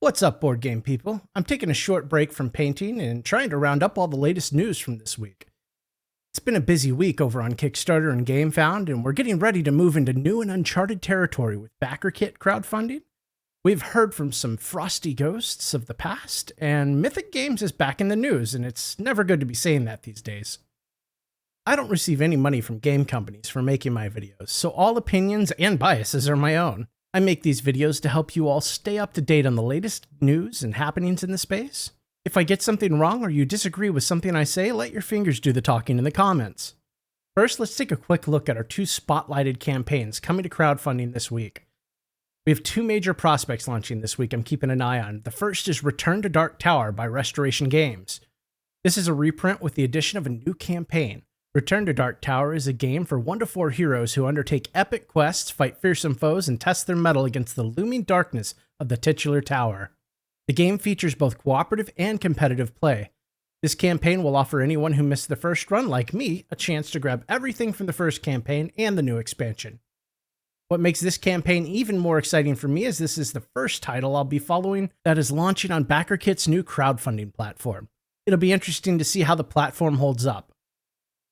What's up, board game people? I'm taking a short break from painting and trying to round up all the latest news from this week. It's been a busy week over on Kickstarter and Gamefound, and we're getting ready to move into new and uncharted territory with Backerkit crowdfunding. We've heard from some frosty ghosts of the past, and Mythic Games is back in the news, and it's never good to be saying that these days. I don't receive any money from game companies for making my videos, so all opinions and biases are my own. I make these videos to help you all stay up to date on the latest news and happenings in the space. If I get something wrong or you disagree with something I say, let your fingers do the talking in the comments. First, let's take a quick look at our two spotlighted campaigns coming to crowdfunding this week. We have two major prospects launching this week I'm keeping an eye on. The first is Return to Dark Tower by Restoration Games. This is a reprint with the addition of a new campaign. Return to Dark Tower is a game for 1 to 4 heroes who undertake epic quests, fight fearsome foes, and test their mettle against the looming darkness of the titular tower. The game features both cooperative and competitive play. This campaign will offer anyone who missed the first run, like me, a chance to grab everything from the first campaign and the new expansion. What makes this campaign even more exciting for me is this is the first title I'll be following that is launching on Backerkit's new crowdfunding platform. It'll be interesting to see how the platform holds up.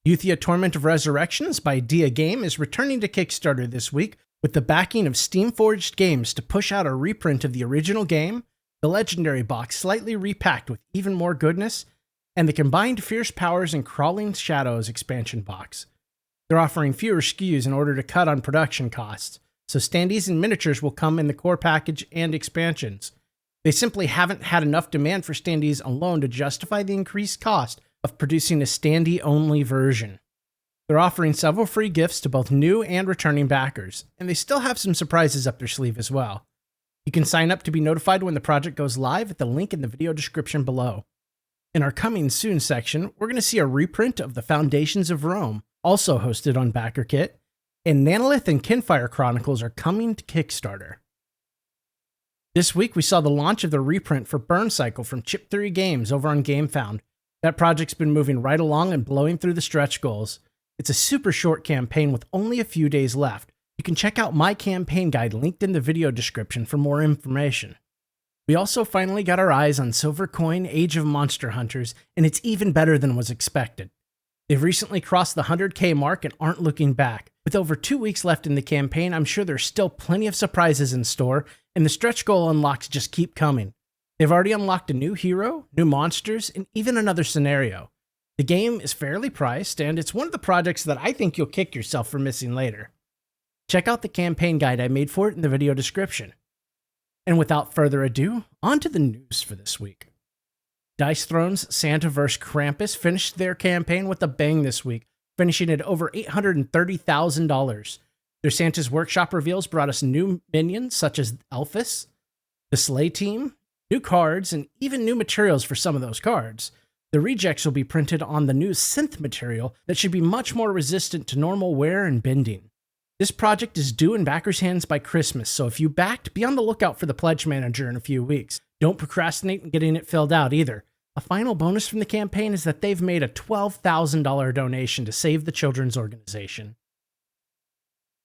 Euthia Torment of Resurrections by Dia Game is returning to Kickstarter this week with the backing of Steam-forged Games to push out a reprint of the original game, the Legendary box slightly repacked with even more goodness, and the combined Fierce Powers and Crawling Shadows expansion box. They're offering fewer SKUs in order to cut on production costs, so standees and miniatures will come in the core package and expansions. They simply haven't had enough demand for standees alone to justify the increased cost of producing a standee-only version. They're offering several free gifts to both new and returning backers, and they still have some surprises up their sleeve as well. You can sign up to be notified when the project goes live at the link in the video description below. In our Coming Soon section, we're going to see a reprint of The Foundations of Rome, also hosted on Backerkit, and Nanolith and Kinfire Chronicles are coming to Kickstarter. This week we saw the launch of the reprint for Burncycle from Chip Theory Games over on Gamefound. That project's been moving right along and blowing through the stretch goals. It's a super short campaign with only a few days left. You can check out my campaign guide linked in the video description for more information. We also finally got our eyes on Silver Coin Age of Monster Hunters, and it's even better than was expected. They've recently crossed the 100k mark and aren't looking back. With over 2 weeks left in the campaign, I'm sure there's still plenty of surprises in store, and the stretch goal unlocks just keep coming. They've already unlocked a new hero, new monsters, and even another scenario. The game is fairly priced, and it's one of the projects that I think you'll kick yourself for missing later. Check out the campaign guide I made for it in the video description. And without further ado, on to the news for this week. Dice Throne's Santa vs. Krampus finished their campaign with a bang this week, finishing at over $830,000. Their Santa's Workshop reveals brought us new minions such as Elphys, the Slay Team, new cards, and even new materials for some of those cards. The rejects will be printed on the new synth material that should be much more resistant to normal wear and bending. This project is due in backers' hands by Christmas, so if you backed, be on the lookout for the Pledge Manager in a few weeks. Don't procrastinate in getting it filled out either. A final bonus from the campaign is that they've made a $12,000 donation to Save the Children's Organization.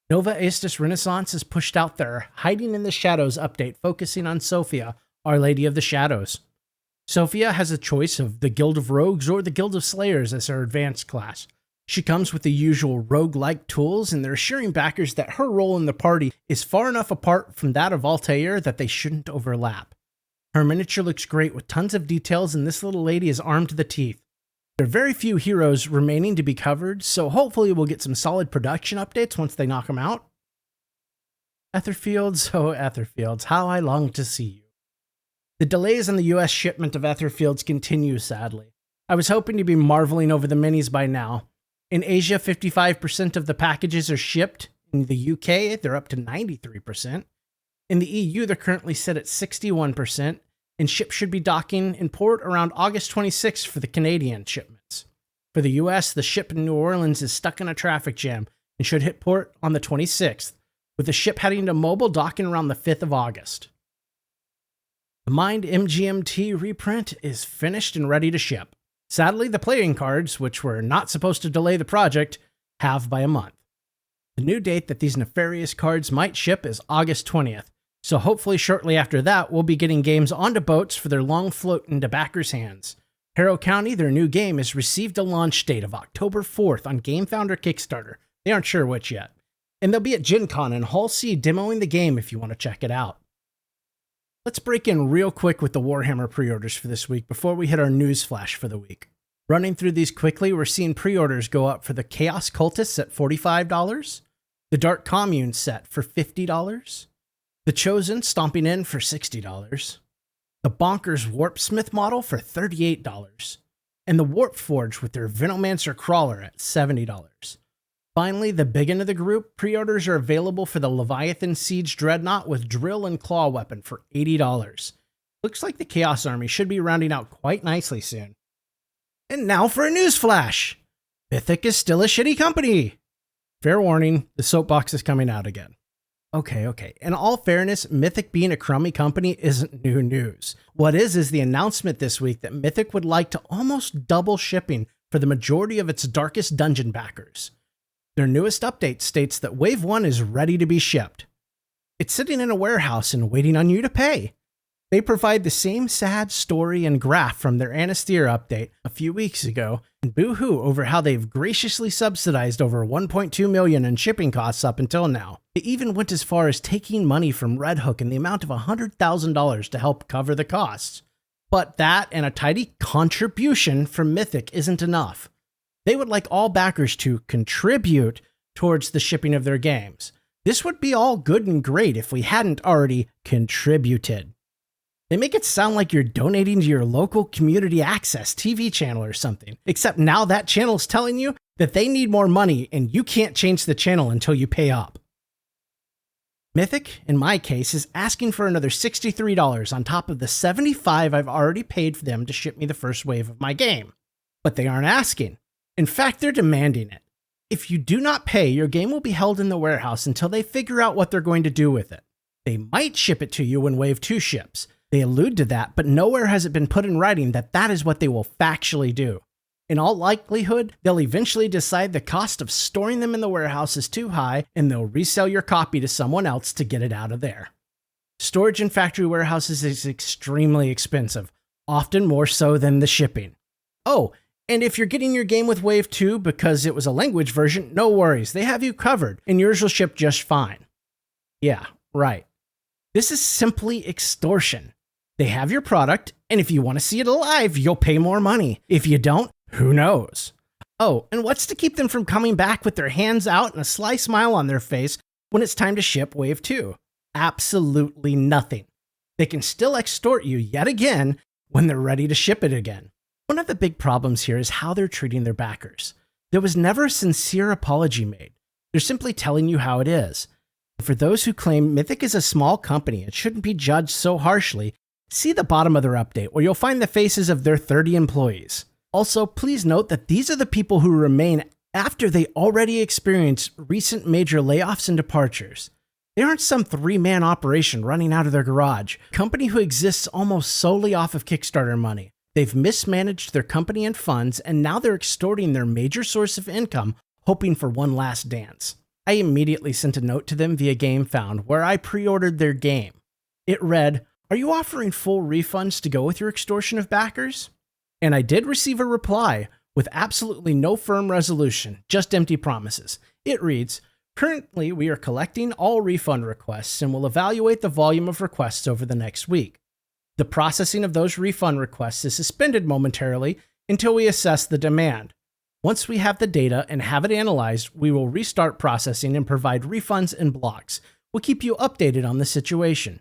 Nova Aestas Renaissance has pushed out their Hiding in the Shadows update focusing on Sophia, Our Lady of the Shadows. Sophia has a choice of the Guild of Rogues or the Guild of Slayers as her advanced class. She comes with the usual rogue-like tools, and they're assuring backers that her role in the party is far enough apart from that of Altair that they shouldn't overlap. Her miniature looks great with tons of details, and this little lady is armed to the teeth. There are very few heroes remaining to be covered, so hopefully we'll get some solid production updates once they knock them out. Etherfields, oh Etherfields, how I long to see you. The delays on the US shipment of Etherfields continue, sadly. I was hoping to be marveling over the minis by now. In Asia, 55% of the packages are shipped. In the UK, they're up to 93%. In the EU, they're currently set at 61%, and ships should be docking in port around August 26th for the Canadian shipments. For the US, the ship in New Orleans is stuck in a traffic jam and should hit port on the 26th, with the ship heading to mobile docking around the 5th of August. The Mind MGMT reprint is finished and ready to ship. Sadly, the playing cards, which were not supposed to delay the project, have by a month. The new date that these nefarious cards might ship is August 20th, So hopefully shortly after that, we'll be getting games onto boats for their long float into backers' hands. Harrow County, their new game, has received a launch date of October 4th on Gamefound or Kickstarter. They aren't sure which yet. And they'll be at GenCon in Hall C demoing the game if you want to check it out. Let's break in real quick with the Warhammer pre-orders for this week before we hit our news flash for the week. Running through these quickly, we're seeing pre-orders go up for the Chaos Cultists at $45, the Dark Commune set for $50, the Chosen stomping in for $60, the Bonkers Warpsmith model for $38, and the Warp Forge with their Venomancer Crawler at $70. Finally, the big end of the group, pre-orders are available for the Leviathan Siege Dreadnought with Drill and Claw weapon for $80. Looks like the Chaos Army should be rounding out quite nicely soon. And now for a news flash! Mythic is still a shitty company! Fair warning, the soapbox is coming out again. Okay. In all fairness, Mythic being a crummy company isn't new news. What is the announcement this week that Mythic would like to almost double shipping for the majority of its darkest dungeon backers. Their newest update states that Wave 1 is ready to be shipped. It's sitting in a warehouse and waiting on you to pay. They provide the same sad story and graph from their Anastyr update a few weeks ago, and boo-hoo over how they've graciously subsidized over $1.2 million in shipping costs up until now. They even went as far as taking money from Red Hook in the amount of $100,000 to help cover the costs. But that and a tidy contribution from Mythic isn't enough. They would like all backers to contribute towards the shipping of their games. This would be all good and great if we hadn't already contributed. They make it sound like you're donating to your local community access TV channel or something, except now that channel's telling you that they need more money and you can't change the channel until you pay up. Mythic, in my case, is asking for another $63 on top of the $75 I've already paid for them to ship me the first wave of my game. But they aren't asking. In fact, they're demanding it. If you do not pay, your game will be held in the warehouse until they figure out what they're going to do with it. They might ship it to you when Wave 2 ships. They allude to that, but nowhere has it been put in writing that that is what they will factually do. In all likelihood, they'll eventually decide the cost of storing them in the warehouse is too high, and they'll resell your copy to someone else to get it out of there. Storage in factory warehouses is extremely expensive, often more so than the shipping. Oh, and if you're getting your game with Wave 2 because it was a language version, no worries, they have you covered, and yours will ship just fine. Yeah, right. This is simply extortion. They have your product, and if you want to see it alive, you'll pay more money. If you don't, who knows? Oh, and what's to keep them from coming back with their hands out and a sly smile on their face when it's time to ship Wave 2? Absolutely nothing. They can still extort you yet again when they're ready to ship it again. One of the big problems here is how they're treating their backers. There was never a sincere apology made. They're simply telling you how it is. For those who claim Mythic is a small company and shouldn't be judged so harshly, see the bottom of their update where you'll find the faces of their 30 employees. Also, please note that these are the people who remain after they already experienced recent major layoffs and departures. They aren't some three-man operation running out of their garage, a company who exists almost solely off of Kickstarter money. They've mismanaged their company and funds, and now they're extorting their major source of income, hoping for one last dance. I immediately sent a note to them via Gamefound where I pre-ordered their game. It read, "Are you offering full refunds to go with your extortion of backers?" And I did receive a reply with absolutely no firm resolution, just empty promises. It reads, "Currently, we are collecting all refund requests and will evaluate the volume of requests over the next week. The processing of those refund requests is suspended momentarily until we assess the demand. Once we have the data and have it analyzed, we will restart processing and provide refunds in blocks. We'll keep you updated on the situation.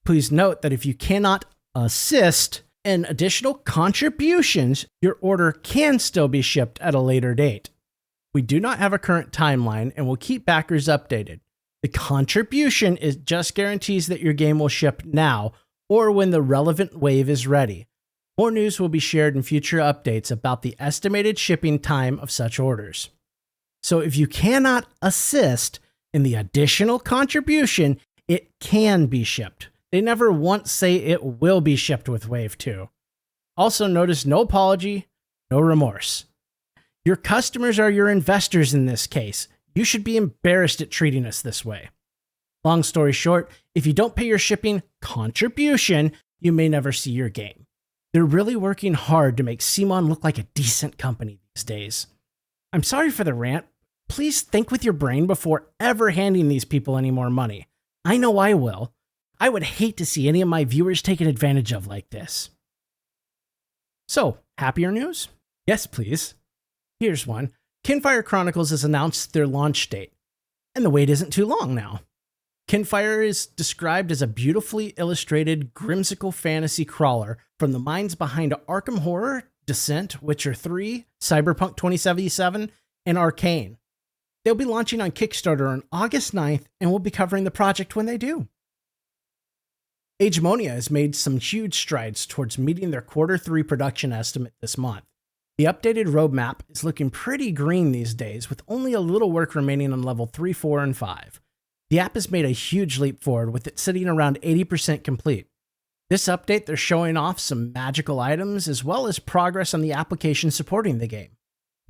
Please note that if you cannot assist in additional contributions, your order can still be shipped at a later date. We do not have a current timeline and will keep backers updated. The contribution just guarantees that your game will ship now or when the relevant wave is ready. More news will be shared in future updates about the estimated shipping time of such orders. So if you cannot assist in the additional contribution, it can be shipped. They never once say it will be shipped with Wave 2. Also notice no apology, no remorse. Your customers are your investors in this case. You should be embarrassed at treating us this way. Long story short, if you don't pay your shipping contribution, you may never see your game. They're really working hard to make CMON look like a decent company these days. I'm sorry for the rant. Please think with your brain before ever handing these people any more money. I know I will. I would hate to see any of my viewers taken advantage of like this. So, happier news? Yes, please. Here's one. Kinfire Chronicles has announced their launch date, and the wait isn't too long now. Kinfire is described as a beautifully illustrated whimsical fantasy crawler from the minds behind Arkham Horror, Descent, Witcher 3, Cyberpunk 2077, and Arcane. They'll be launching on Kickstarter on August 9th, and we'll be covering the project when they do. Agemonia has made some huge strides towards meeting their Q3 production estimate this month. The updated roadmap is looking pretty green these days, with only a little work remaining on level 3, 4, and 5. The app has made a huge leap forward, with it sitting around 80% complete. This update, they're showing off some magical items, as well as progress on the application supporting the game.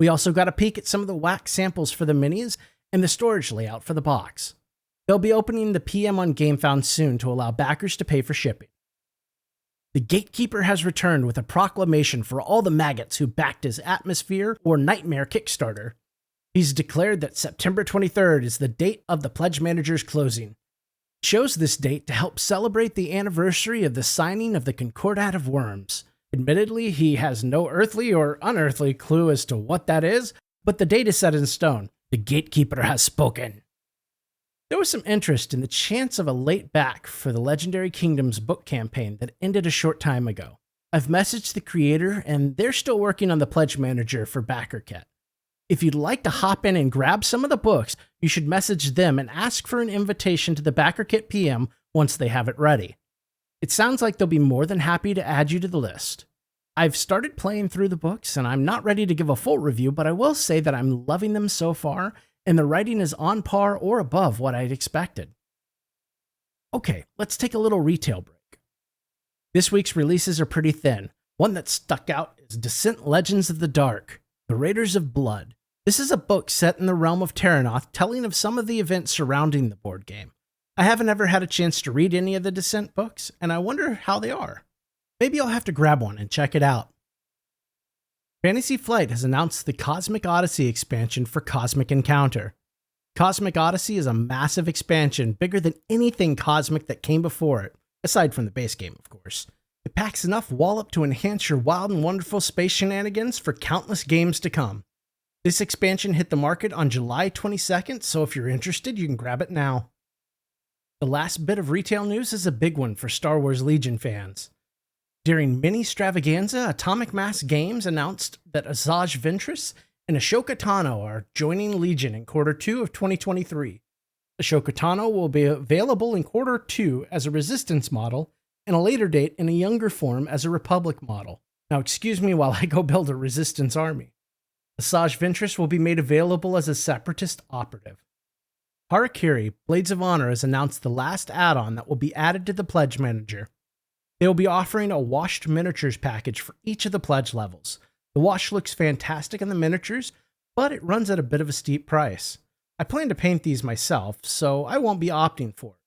We also got a peek at some of the wax samples for the minis and the storage layout for the box. They'll be opening the PM on Gamefound soon to allow backers to pay for shipping. The Gatekeeper has returned with a proclamation for all the maggots who backed his Atmosfear or Nightmare Kickstarter. He's declared that September 23rd is the date of the Pledge Manager's closing. He chose this date to help celebrate the anniversary of the signing of the Concordat of Worms. Admittedly, he has no earthly or unearthly clue as to what that is, but the date is set in stone. The Gatekeeper has spoken. There was some interest in the chance of a late back for the Legendary Kingdoms book campaign that ended a short time ago. I've messaged the creator, and they're still working on the Pledge Manager for Backerkit. If you'd like to hop in and grab some of the books, you should message them and ask for an invitation to the Backerkit PM once they have it ready. It sounds like they'll be more than happy to add you to the list. I've started playing through the books, and I'm not ready to give a full review, but I will say that I'm loving them so far, and the writing is on par or above what I'd expected. Okay, let's take a little retail break. This week's releases are pretty thin. One that stuck out is Descent Legends of the Dark, The Raiders of Blood. This is a book set in the realm of Terranoth, telling of some of the events surrounding the board game. I haven't ever had a chance to read any of the Descent books, and I wonder how they are. Maybe I'll have to grab one and check it out. Fantasy Flight has announced the Cosmic Odyssey expansion for Cosmic Encounter. Cosmic Odyssey is a massive expansion, bigger than anything cosmic that came before it, aside from the base game, of course. It packs enough wallop to enhance your wild and wonderful space shenanigans for countless games to come. This expansion hit the market on July 22nd, so if you're interested, you can grab it now. The last bit of retail news is a big one for Star Wars Legion fans. During Mini-Stravaganza, Atomic Mass Games announced that Asajj Ventress and Ashoka Tano are joining Legion in Q2 of 2023. Ashoka Tano will be available in Q2 as a Resistance model, and a later date in a younger form as a Republic model. Now excuse me while I go build a Resistance army. Asajj Ventress will be made available as a Separatist operative. Harakiri, Blades of Honor has announced the last add-on that will be added to the Pledge Manager. They will be offering a washed miniatures package for each of the pledge levels. The wash looks fantastic in the miniatures, but it runs at a bit of a steep price. I plan to paint these myself, so I won't be opting for it.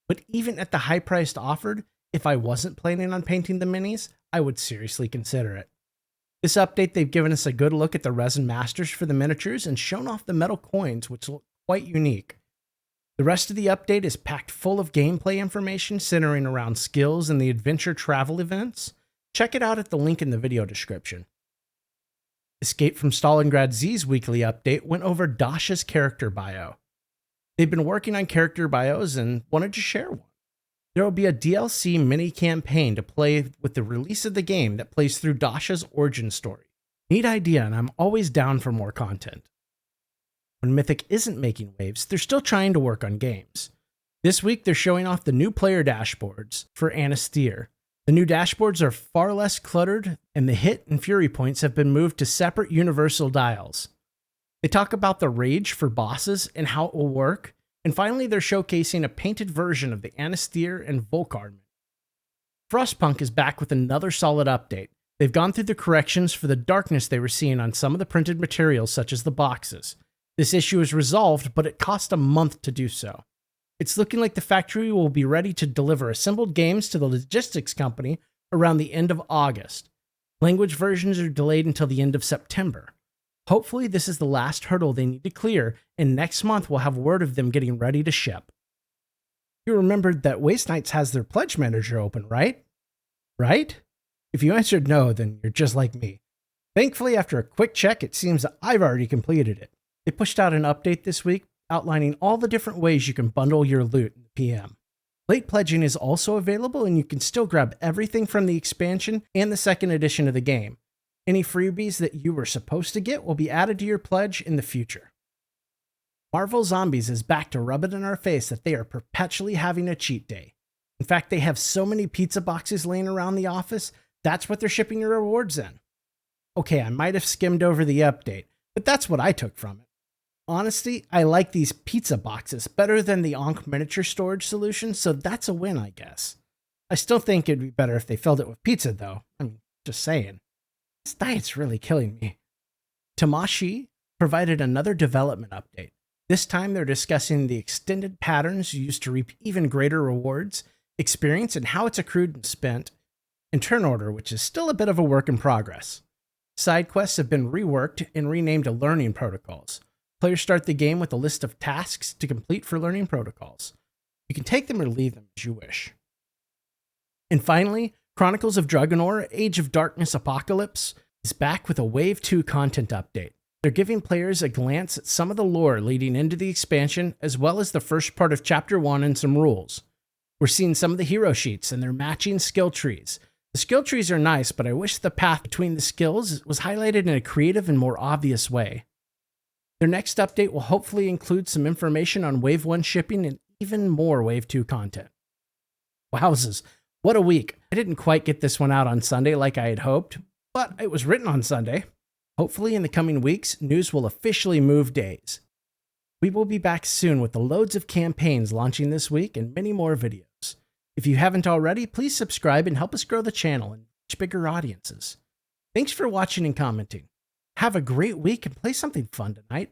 But even at the high price offered, if I wasn't planning on painting the minis, I would seriously consider it. This update, they've given us a good look at the resin masters for the miniatures and shown off the metal coins, which look quite unique. The rest of the update is packed full of gameplay information centering around skills and the adventure travel events. Check it out at the link in the video description. Escape from Stalingrad Z's weekly update went over Dasha's character bio. They've been working on character bios and wanted to share one. There will be a DLC mini-campaign to play with the release of the game that plays through Dasha's origin story. Neat idea, and I'm always down for more content. When Mythic isn't making waves, they're still trying to work on games. This week, they're showing off the new player dashboards for Anastyr. The new dashboards are far less cluttered, and the hit and fury points have been moved to separate universal dials. They talk about the rage for bosses and how it will work, and finally they're showcasing a painted version of the Anastyr and Volkar. Frostpunk is back with another solid update. They've gone through the corrections for the darkness they were seeing on some of the printed materials such as the boxes. This issue is resolved, but it cost a month to do so. It's looking like the factory will be ready to deliver assembled games to the logistics company around the end of August. Language versions are delayed until the end of September. Hopefully, this is the last hurdle they need to clear, and next month we'll have word of them getting ready to ship. You remembered that Waste Knights has their pledge manager open, right? Right? If you answered no, then you're just like me. Thankfully, after a quick check, it seems that I've already completed it. They pushed out an update this week outlining all the different ways you can bundle your loot in the PM. Late pledging is also available, and you can still grab everything from the expansion and the second edition of the game. Any freebies that you were supposed to get will be added to your pledge in the future. Marvel Zombies is back to rub it in our face that they are perpetually having a cheat day. In fact, they have so many pizza boxes laying around the office, that's what they're shipping your rewards in. Okay, I might have skimmed over the update, but that's what I took from it. Honestly, I like these pizza boxes better than the Ankh miniature storage solution, so that's a win, I guess. I still think it'd be better if they filled it with pizza, though. I'm just saying. This diet's really killing me. Tamashii provided another development update. This time they're discussing the extended patterns used to reap even greater rewards, experience, and how it's accrued and spent, and turn order, which is still a bit of a work in progress. Side quests have been reworked and renamed to learning protocols. Players start the game with a list of tasks to complete for learning protocols. You can take them or leave them as you wish. And finally, Chronicles of Drunagor, Age of Darkness Apocalypse is back with a Wave 2 content update. They're giving players a glance at some of the lore leading into the expansion, as well as the first part of Chapter 1 and some rules. We're seeing some of the hero sheets and their matching skill trees. The skill trees are nice, but I wish the path between the skills was highlighted in a creative and more obvious way. Their next update will hopefully include some information on Wave 1 shipping and even more Wave 2 content. Wowzers, what a week. I didn't quite get this one out on Sunday like I had hoped, but it was written on Sunday. Hopefully in the coming weeks, news will officially move days. We will be back soon with the loads of campaigns launching this week and many more videos. If you haven't already, please subscribe and help us grow the channel and reach bigger audiences. Thanks for watching and commenting. Have a great week and play something fun tonight.